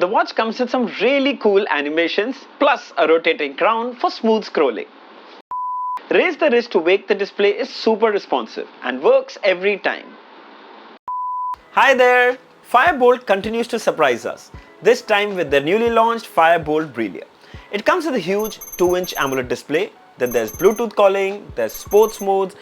The watch comes with some really cool animations plus a rotating crown for smooth scrolling. Raise the wrist to wake the display is super responsive and works every time. Hi there! Fire-boltt continues to surprise us, this time with their newly launched Fire-boltt Brillia. It comes with a huge 2-inch AMOLED display, then there's Bluetooth calling, there's sports modes.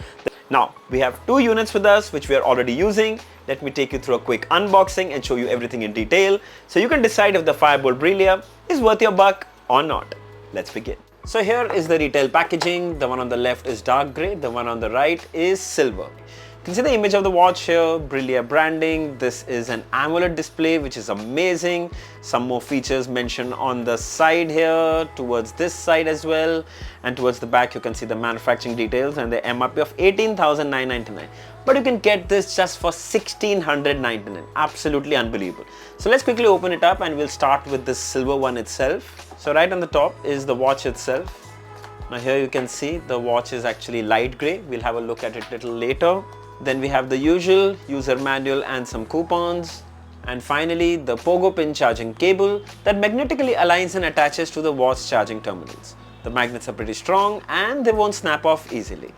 Now, we have 2 units with us which we are already using. Let me take you through a quick unboxing and show you everything in detail so you can decide if the Fire-boltt Brillia is worth your buck or not. Let's begin. So here is the retail packaging. The one on the left is dark grey, the one on the right is silver. You can see the image of the watch here, Brillia branding. This is an AMOLED display which is amazing. Some more features mentioned on the side here, towards this side as well, and towards the back you can see the manufacturing details and the MRP of 18,999. But you can get this just for 1,699. Absolutely unbelievable. So let's quickly open it up and we'll start with this silver one itself. So right on the top is the watch itself. Now here you can see the watch is actually light grey. We'll have a look at it a little later. Then we have the usual user manual and some coupons. And finally the pogo pin charging cable that magnetically aligns and attaches to the watch charging terminals. The magnets are pretty strong and they won't snap off easily.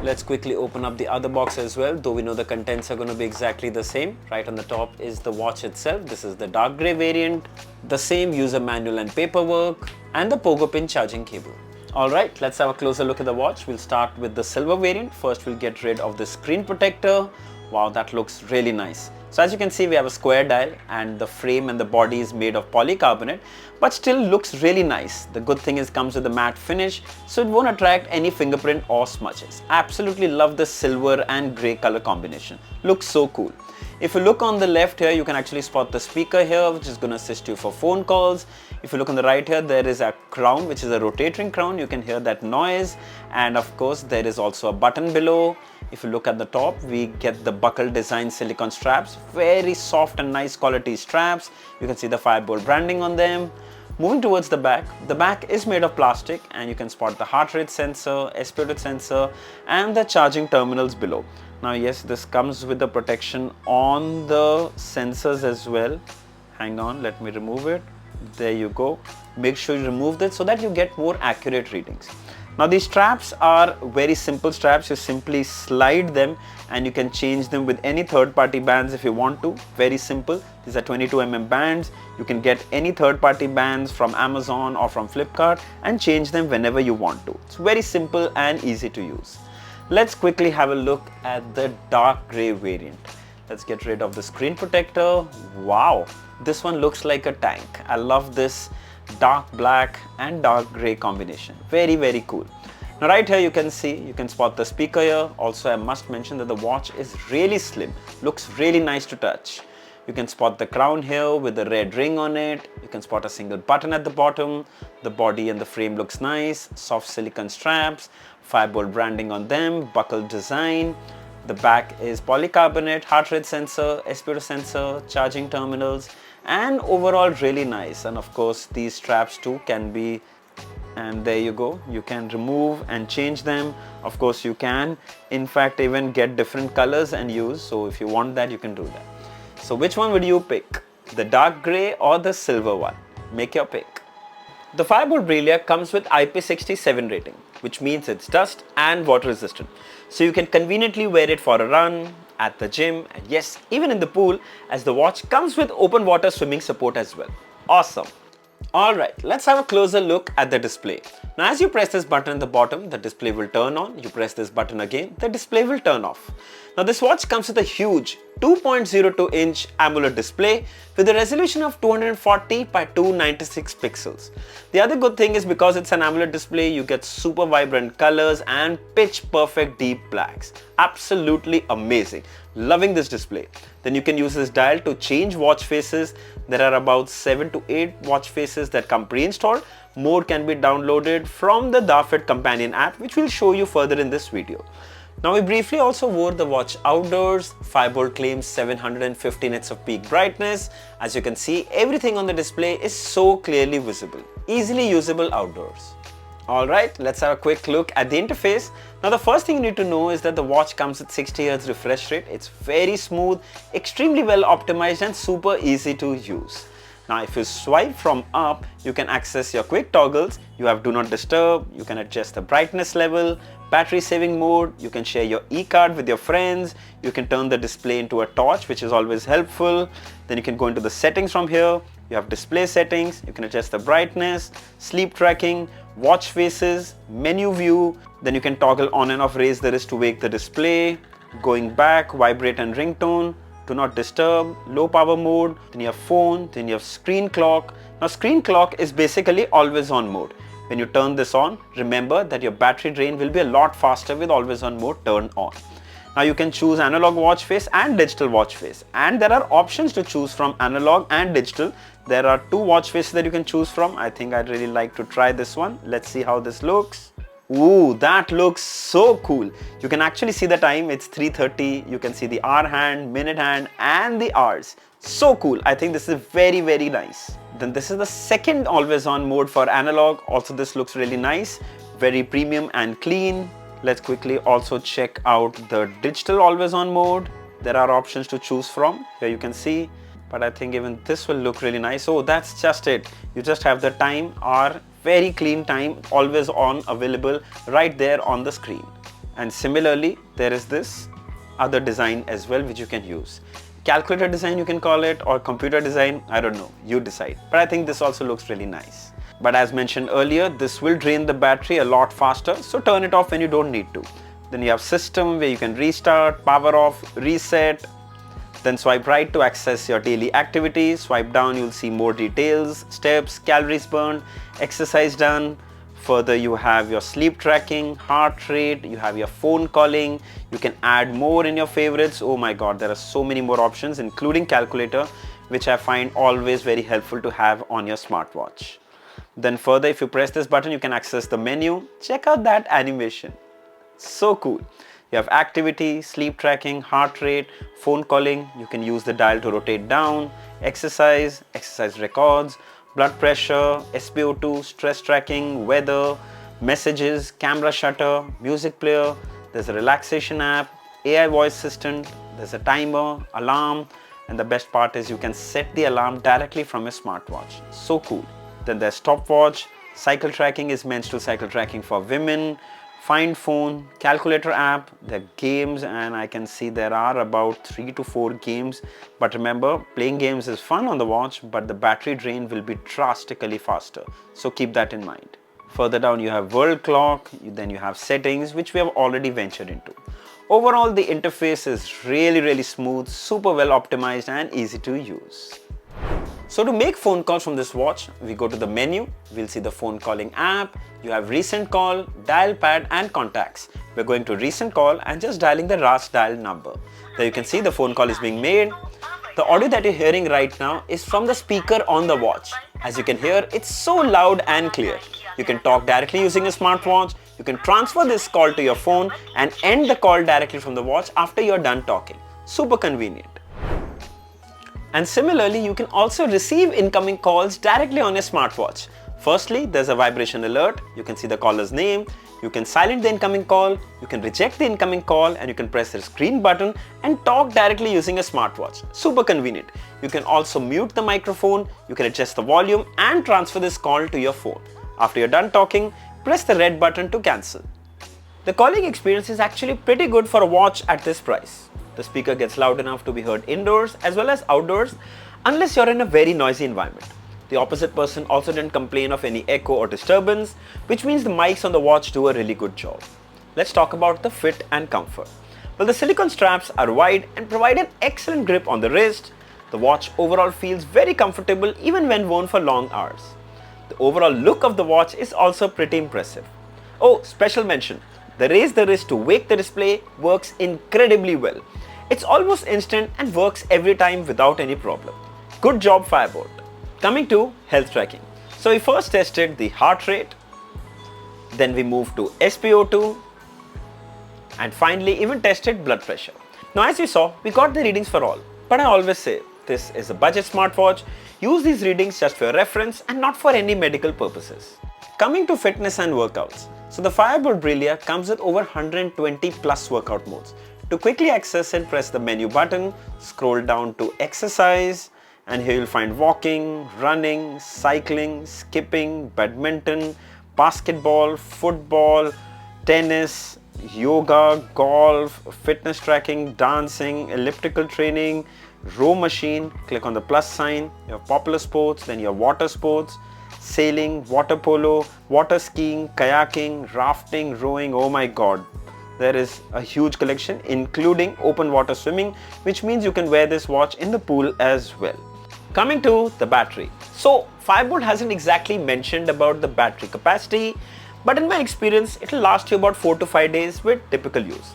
Let's quickly open up the other box as well, though we know the contents are going to be exactly the same. Right on the top is the watch itself. This is the dark grey variant, the same user manual and paperwork, and the pogo pin charging cable. Alright, let's have a closer look at the watch. We'll start with the silver variant. First we'll get rid of the screen protector. Wow, that looks really nice. So as you can see, we have a square dial and the frame and the body is made of polycarbonate, but still looks really nice. The good thing is it comes with a matte finish, so it won't attract any fingerprint or smudges. Absolutely love the silver and grey color combination. Looks so cool. If you look on the left here, you can actually spot the speaker here, which is going to assist you for phone calls. If you look on the right here, there is a crown, which is a rotating crown. You can hear that noise. And of course, there is also a button below. If you look at the top, we get the buckle design silicone straps. Very soft and nice quality straps. You can see the Fire-boltt branding on them. Moving towards the back is made of plastic and you can spot the heart rate sensor, SpO2 sensor and the charging terminals below. Now yes, this comes with the protection on the sensors as well. Hang on, let me remove it. There you go. Make sure you remove that so that you get more accurate readings. Now these straps are very simple straps. You simply slide them and you can change them with any third-party bands if you want to. Very simple. These are 22mm bands. You can get any third-party bands from Amazon or from Flipkart and change them whenever you want to. It's very simple and easy to use. Let's quickly have a look at the dark grey variant. Let's get rid of the screen protector. Wow, this one looks like a tank. I love this dark black and dark grey combination. Very, very cool. Now right here you can see, you can spot the speaker here. Also I must mention that the watch is really slim. Looks really nice to touch. You can spot the crown here with the red ring on it. You can spot a single button at the bottom. The body and the frame looks nice. Soft silicone straps, Fire-boltt branding on them, buckle design. The back is polycarbonate, heart rate sensor, SpO2 sensor, charging terminals, and overall really nice. And of course these straps too can be, and there you go, you can remove and change them. Of course you can in fact even get different colors and use, so if you want that you can do that. So which one would you pick? The dark grey or the silver one? Make your pick. The Fire-boltt Brillia comes with IP67 rating, which means it's dust and water resistant. So you can conveniently wear it for a run, at the gym, and yes, even in the pool, as the watch comes with open water swimming support as well. Awesome. Alright, let's have a closer look at the display. Now as you press this button at the bottom, the display will turn on. You press this button again, the display will turn off. Now this watch comes with a huge 2.02-inch AMOLED display with a resolution of 240 by 296 pixels. The other good thing is because it's an AMOLED display, you get super vibrant colors and pitch perfect deep blacks. Absolutely amazing. Loving this display. Then you can use this dial to change watch faces. There are about 7 to 8 watch faces that come pre-installed. More can be downloaded from the Dafit companion app, which we'll show you further in this video. Now we briefly also wore the watch outdoors. Fire-boltt claims 750 nits of peak brightness. As you can see, everything on the display is so clearly visible, easily usable outdoors. Alright, let's have a quick look at the interface. Now the first thing you need to know is that the watch comes with 60Hz refresh rate. It's very smooth, extremely well optimized and super easy to use. Now if you swipe from up, you can access your quick toggles. You have do not disturb, you can adjust the brightness level, battery saving mode, you can share your e-card with your friends, you can turn the display into a torch, which is always helpful. Then you can go into the settings from here. You have display settings, you can adjust the brightness, sleep tracking, watch faces, menu view. Then you can toggle on and off, raise the wrist to wake the display, going back, vibrate and ringtone, do not disturb, low power mode, then you have phone, then you have screen clock. Now screen clock is basically always on mode. When you turn this on, remember that your battery drain will be a lot faster with always on mode turned on. Now you can choose analog watch face and digital watch face, and there are options to choose from analog and digital. There are 2 watch faces that you can choose from. I think I'd really like to try this one. Let's see how this looks. Ooh, that looks so cool. You can actually see the time, it's 3:30. You can see the hour hand, minute hand and the hours. So cool. I think this is very nice. Then this is the second always on mode for analog. Also this looks really nice, very premium and clean. Let's quickly also check out the digital always on mode. There are options to choose from. Here you can see, but I think even this will look really nice. Oh, that's just it. You just have the time, hour, very clean time, always on available right there on the screen. And similarly, there is this other design as well which you can use. Calculator design you can call it, or computer design, I don't know, you decide. But I think this also looks really nice. But as mentioned earlier, this will drain the battery a lot faster, so turn it off when you don't need to. Then you have system where you can restart, power off, reset. Then swipe right to access your daily activities. Swipe down, you'll see more details, steps, calories burned, exercise done. Further, you have your sleep tracking, heart rate, you have your phone calling. You can add more in your favorites. Oh my God, there are so many more options, including calculator, which I find always very helpful to have on your smartwatch. Then further, if you press this button, you can access the menu. Check out that animation. So cool. You have activity, sleep tracking, heart rate, phone calling. You can use the dial to rotate down, exercise records, blood pressure, SpO2, stress tracking, weather, messages, camera shutter, music player. There's a relaxation app, AI voice assistant, there's a timer, alarm, and the best part is you can set the alarm directly from your smartwatch. So cool. Then there's stopwatch, cycle tracking is meant to cycle tracking for women, find phone, calculator app, there are games, and I can see there are about 3 to 4 games. But remember, playing games is fun on the watch, but the battery drain will be drastically faster. So keep that in mind. Further down you have world clock, then you have settings, which we have already ventured into. Overall, the interface is really smooth, super well optimized and easy to use. So to make phone calls from this watch, we go to the menu, we'll see the phone calling app, you have recent call, dial pad and contacts. We're going to recent call and just dialing the last dial number. There you can see the phone call is being made. The audio that you're hearing right now is from the speaker on the watch. As you can hear, it's so loud and clear. You can talk directly using a smartwatch, you can transfer this call to your phone and end the call directly from the watch after you're done talking. Super convenient. And similarly, you can also receive incoming calls directly on your smartwatch. Firstly, there's a vibration alert. You can see the caller's name. You can silent the incoming call. You can reject the incoming call and you can press the screen button and talk directly using a smartwatch. Super convenient. You can also mute the microphone. You can adjust the volume and transfer this call to your phone. After you're done talking, press the red button to cancel. The calling experience is actually pretty good for a watch at this price. The speaker gets loud enough to be heard indoors as well as outdoors, unless you're in a very noisy environment. The opposite person also didn't complain of any echo or disturbance, which means the mics on the watch do a really good job. Let's talk about the fit and comfort. Well, the silicone straps are wide and provide an excellent grip on the wrist. The watch overall feels very comfortable even when worn for long hours. The overall look of the watch is also pretty impressive. Oh, special mention. The raise the wrist to wake the display works incredibly well. It's almost instant and works every time without any problem. Good job, Fire-boltt. Coming to health tracking. So we first tested the heart rate, then we moved to SpO2, and finally even tested blood pressure. Now as you saw, we got the readings for all. But I always say, this is a budget smartwatch. Use these readings just for your reference and not for any medical purposes. Coming to fitness and workouts. So the Fire-boltt Brillia comes with over 120 plus workout modes. To quickly access it, press the menu button, scroll down to exercise, And here you'll find walking, running, cycling, skipping, badminton, basketball, football, tennis, yoga, golf, fitness tracking, dancing, elliptical training, row machine. Click on the plus sign. You have popular sports, then you have water sports, sailing, water polo, water skiing, kayaking, rafting, rowing. Oh my god, there is a huge collection including open water swimming, which means you can wear this watch in the pool as well. Coming to the battery. So Fire-boltt hasn't exactly mentioned about the battery capacity, but in my experience it will last you about 4 to 5 days with typical use.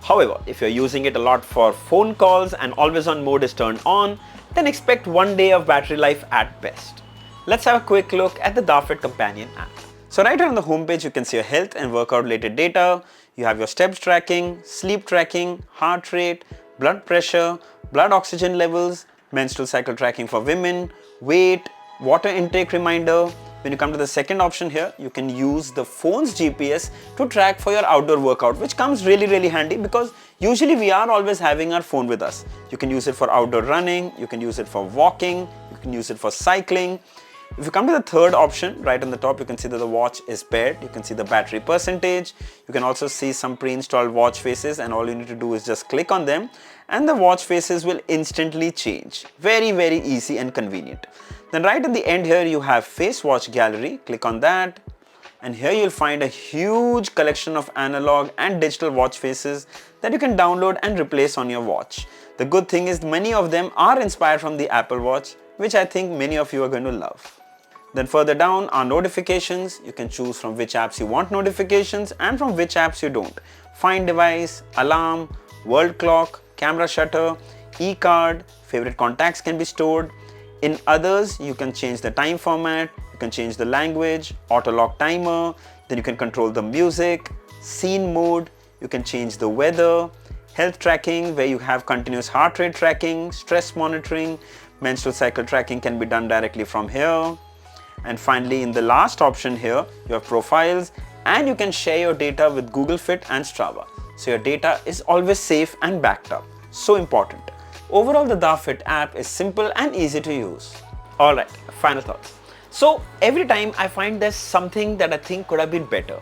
However, if you're using it a lot for phone calls and always on mode is turned on, then expect 1 day of battery life at best. Let's have a quick look at the Dafit companion app. So right here on the homepage you can see your health and workout related data. You have your steps tracking, sleep tracking, heart rate, blood pressure, blood oxygen levels, menstrual cycle tracking for women, weight, water intake reminder. When you come to the second option here, you can use the phone's GPS to track for your outdoor workout, which comes really handy because usually we are always having our phone with us. You can use it for outdoor running, you can use it for walking, you can use it for cycling. If you come to the third option, right on the top, you can see that the watch is paired. You can see the battery percentage. You can also see some pre-installed watch faces, and all you need to do is just click on them and the watch faces will instantly change. Very easy and convenient. Then right at the end here, you have face watch gallery. Click on that. And here you'll find a huge collection of analog and digital watch faces that you can download and replace on your watch. The good thing is many of them are inspired from the Apple Watch, which I think many of you are going to love. Then further down are notifications. You can choose from which apps you want notifications and from which apps you don't. Find device, alarm, world clock, camera shutter, e-card, favorite contacts can be stored. In others, you can change the time format, you can change the language, auto lock timer, then you can control the music, scene mode, you can change the weather, health tracking where you have continuous heart rate tracking, stress monitoring, menstrual cycle tracking can be done directly from here. And finally, in the last option here, you have profiles and you can share your data with Google Fit and Strava. So your data is always safe and backed up. So important. Overall, the Dafit app is simple and easy to use. Alright, final thoughts. So every time I find there's something that I think could have been better.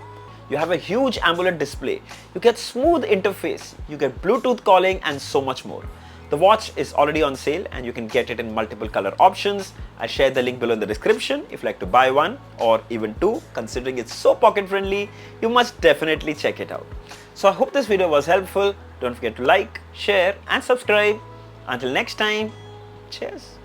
You have a huge AMOLED display, you get smooth interface, you get Bluetooth calling and so much more. The watch is already on sale and you can get it in multiple color options. I share the link below in the description. If you like to buy one or even two, considering it's so pocket friendly, you must definitely check it out. So I hope this video was helpful. Don't forget to like, share and subscribe. Until next time, cheers.